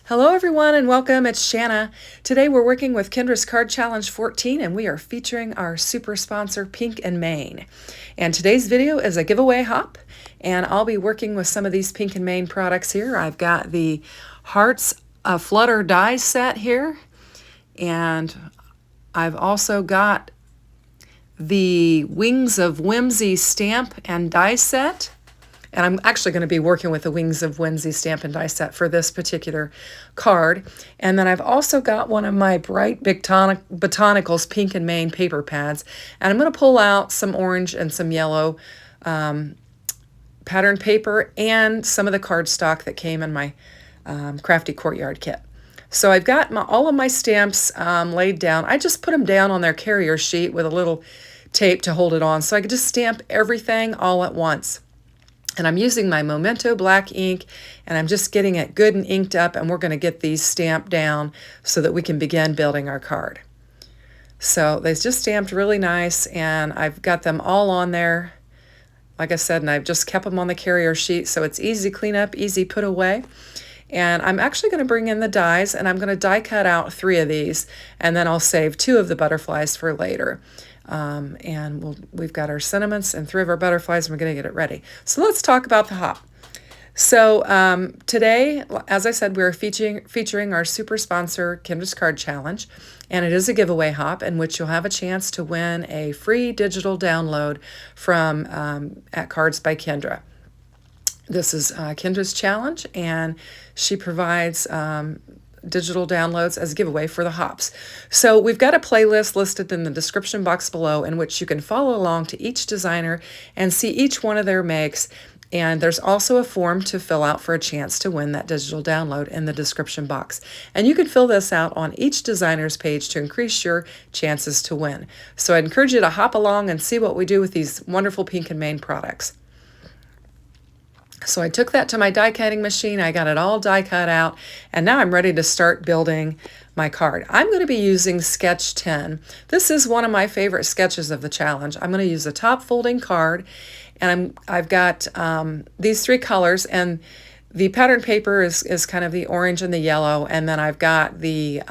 Hello everyone and welcome, it's Shanna. Today we're working with Kendra's Card Challenge 14 and we are featuring our super sponsor Pink and Main. And today's video is a giveaway hop and I'll be working with some of these Pink and Main products here. I've got the Hearts Flutter die set here, and I've also got the Wings of Whimsy stamp and die set. And I'm actually going to be working with the Wings of Whimsy stamp and die set for this particular card. And then I've also got one of my Bright Botanicals Pink and Main paper pads. And I'm going to pull out some orange and some yellow pattern paper and some of the cardstock that came in my Crafty Courtyard kit. So I've got all of my stamps laid down. I just put them down on their carrier sheet with a little tape to hold it on, so I could just stamp everything all at once. And I'm using my Memento black ink, and I'm just getting it good and inked up, and we're going to get these stamped down so that we can begin building our card. So they just stamped really nice, and I've got them all on there, like I said, and I've just kept them on the carrier sheet so it's easy clean up, easy put away. And I'm actually going to bring in the dies, and I'm going to die cut out 3 of these, and then I'll save 2 of the butterflies for later. And we've got our sentiments and 3 of our butterflies, and we're going to get it ready. So let's talk about the hop. So today, as I said, we're featuring our super sponsor, Kendra's Card Challenge, and it is a giveaway hop in which you'll have a chance to win a free digital download from at Cards by Kendra. This is Kendra's challenge, and she provides digital downloads as a giveaway for the hops. So we've got a playlist listed in the description box below in which you can follow along to each designer and see each one of their makes. And there's also a form to fill out for a chance to win that digital download in the description box. And you can fill this out on each designer's page to increase your chances to win. So I'd encourage you to hop along and see what we do with these wonderful Pink and Main products. So I took that to my die cutting machine, I got it all die cut out, and now I'm ready to start building my card. I'm going to be using Sketch 10. This is one of my favorite sketches of the challenge. I'm going to use a top folding card, and I've got these 3 colors, and the pattern paper is kind of the orange and the yellow, and then I've got the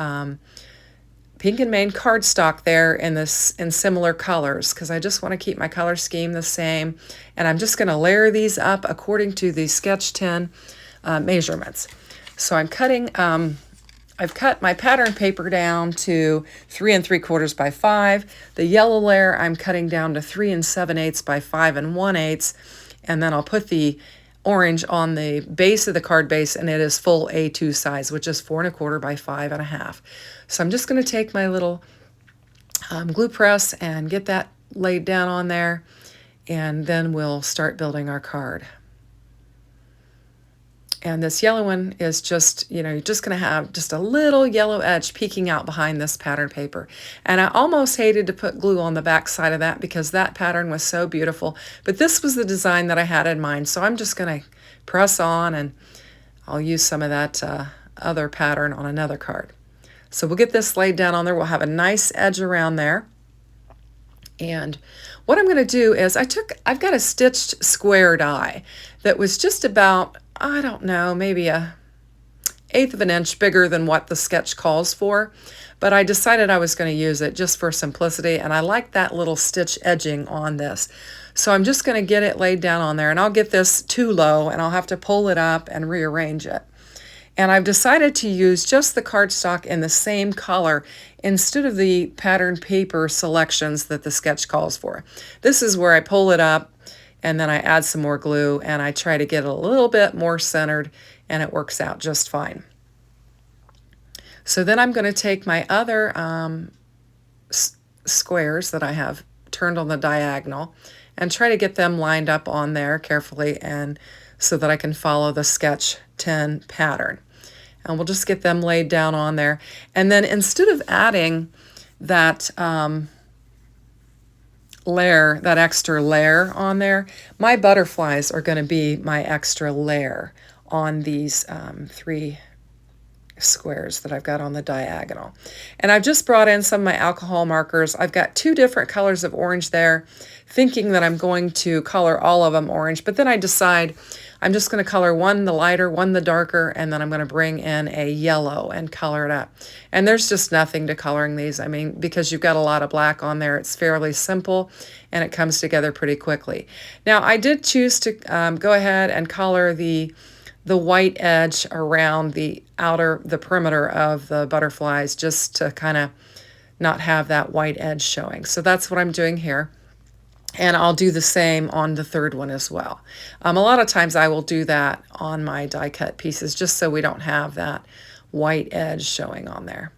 Pink and Main cardstock there in similar colors, because I just want to keep my color scheme the same. And I'm just going to layer these up according to the Sketch 10 measurements. So I'm cutting, I've cut my pattern paper down to 3 3/4 by 5. The yellow layer I'm cutting down to 3 7/8 by 5 1/8. And then I'll put the orange on the base of the card base, and it is full A2 size, which is 4 1/4 by 5 1/2. So I'm just going to take my little glue press and get that laid down on there, and then we'll start building our card. And this yellow one is just, you're just going to have just a little yellow edge peeking out behind this pattern paper. And I almost hated to put glue on the back side of that because that pattern was so beautiful. But this was the design that I had in mind. So I'm just going to press on, and I'll use some of that other pattern on another card. So we'll get this laid down on there. We'll have a nice edge around there. And what I'm going to do is I've got a stitched square die that was just about, I don't know, maybe a 1/8 of an inch bigger than what the sketch calls for, but I decided I was going to use it just for simplicity, and I like that little stitch edging on this. So I'm just going to get it laid down on there, and I'll get this too low, and I'll have to pull it up and rearrange it. And I've decided to use just the cardstock in the same color instead of the pattern paper selections that the sketch calls for. This is where I pull it up, and then I add some more glue, and I try to get it a little bit more centered, and it works out just fine. So then I'm going to take my other squares that I have turned on the diagonal and try to get them lined up on there carefully, and so that I can follow the Sketch 10 pattern. And we'll just get them laid down on there. And then instead of adding that layer, that extra layer on there, my butterflies are going to be my extra layer on these 3 squares that I've got on the diagonal. And I've just brought in some of my alcohol markers. I've got 2 different colors of orange there, thinking that I'm going to color all of them orange, but then I decide I'm just going to color one the lighter, one the darker, and then I'm going to bring in a yellow and color it up. And there's just nothing to coloring these. I mean, because you've got a lot of black on there, it's fairly simple and it comes together pretty quickly. Now, I did choose to go ahead and color the white edge around the perimeter of the butterflies, just to kind of not have that white edge showing. So that's what I'm doing here. And I'll do the same on the third one as well. A lot of times I will do that on my die cut pieces just so we don't have that white edge showing on there.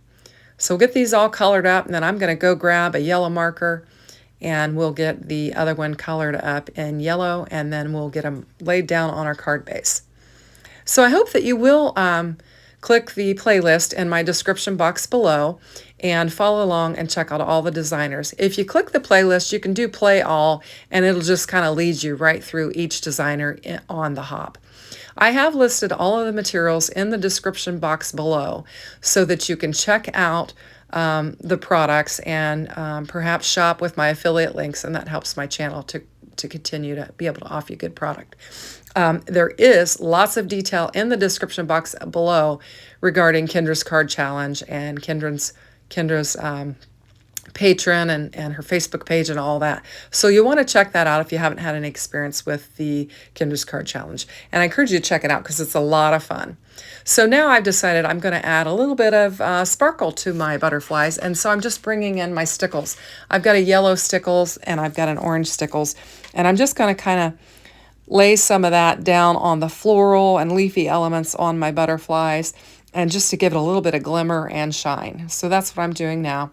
So we'll get these all colored up, and then I'm going to go grab a yellow marker and we'll get the other one colored up in yellow, and then we'll get them laid down on our card base. So I hope that you will click the playlist in my description box below and follow along and check out all the designers. If you click the playlist, you can do play all, and it'll just kind of lead you right through each designer on the hop. I have listed all of the materials in the description box below so that you can check out the products and perhaps shop with my affiliate links, and that helps my channel to continue to be able to offer you good product. There is lots of detail in the description box below regarding Kendra's card challenge and Kendra's patron and her Facebook page and all that. So you want to check that out if you haven't had any experience with the Kendra's card challenge. And I encourage you to check it out because it's a lot of fun. So now I've decided I'm going to add a little bit of sparkle to my butterflies. And so I'm just bringing in my stickles. I've got a yellow stickles and I've got an orange stickles. And I'm just going to kind of lay some of that down on the floral and leafy elements on my butterflies, and just to give it a little bit of glimmer and shine. So that's what I'm doing now.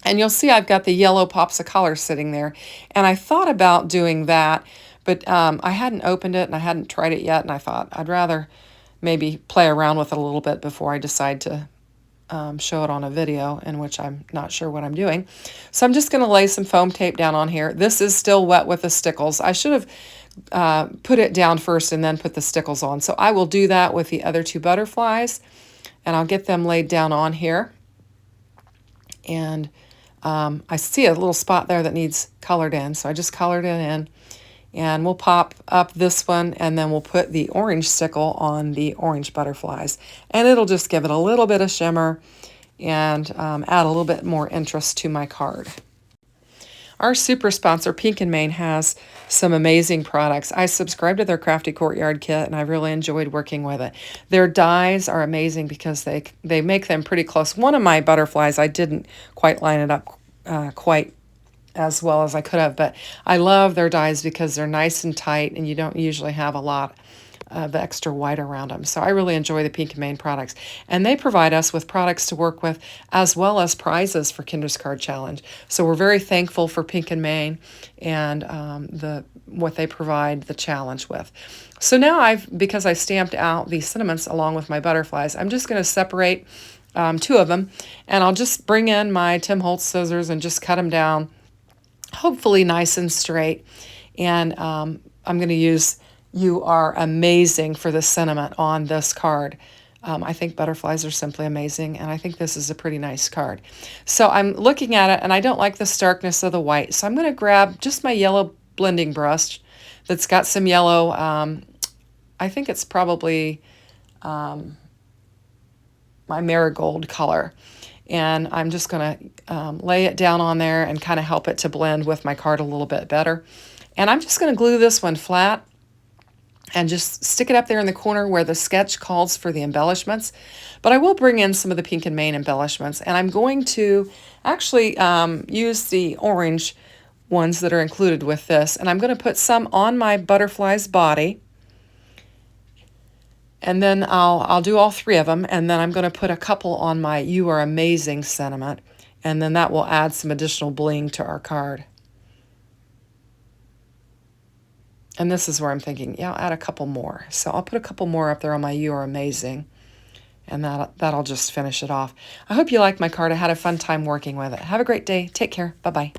And you'll see I've got the yellow pops of color sitting there. And I thought about doing that, but I hadn't opened it and I hadn't tried it yet. And I thought I'd rather maybe play around with it a little bit before I decide to show it on a video, in which I'm not sure what I'm doing. So I'm just going to lay some foam tape down on here. This is still wet with the stickles. I should have put it down first and then put the stickles on. So I will do that with the other 2 butterflies, and I'll get them laid down on here. And I see a little spot there that needs colored in, so I just colored it in. And we'll pop up this one, and then we'll put the orange stickle on the orange butterflies. And it'll just give it a little bit of shimmer and add a little bit more interest to my card. Our super sponsor, Pink & Main, has some amazing products. I subscribe to their Crafty Courtyard kit, and I've really enjoyed working with it. Their dies are amazing because they make them pretty close. One of my butterflies, I didn't quite line it up quite as well as I could have, but I love their dies because they're nice and tight, and you don't usually have a lot of extra white around them. So I really enjoy the Pink & Main products. And they provide us with products to work with, as well as prizes for Kendra's Card Challenge. So we're very thankful for Pink & Main and what they provide the challenge with. So now because I stamped out the sentiments along with my butterflies, I'm just going to separate 2 of them, and I'll just bring in my Tim Holtz scissors and just cut them down, hopefully nice and straight. And I'm going to use "You Are Amazing" for the sentiment on this card. I think butterflies are simply amazing, and I think this is a pretty nice card. So I'm looking at it, and I don't like the starkness of the white, so I'm going to grab just my yellow blending brush that's got some yellow. I think it's probably my marigold color. And I'm just going to lay it down on there and kind of help it to blend with my card a little bit better. And I'm just going to glue this one flat and just stick it up there in the corner where the sketch calls for the embellishments. But I will bring in some of the Pink & Main embellishments, and I'm going to actually use the orange ones that are included with this, and I'm going to put some on my butterfly's body, and then I'll do all 3 of them, and then I'm going to put a couple on my "You Are Amazing" sentiment, and then that will add some additional bling to our card. And this is where I'm thinking, yeah, I'll add a couple more. So I'll put a couple more up there on my "You Are Amazing," and that'll just finish it off. I hope you liked my card. I had a fun time working with it. Have a great day. Take care. Bye-bye.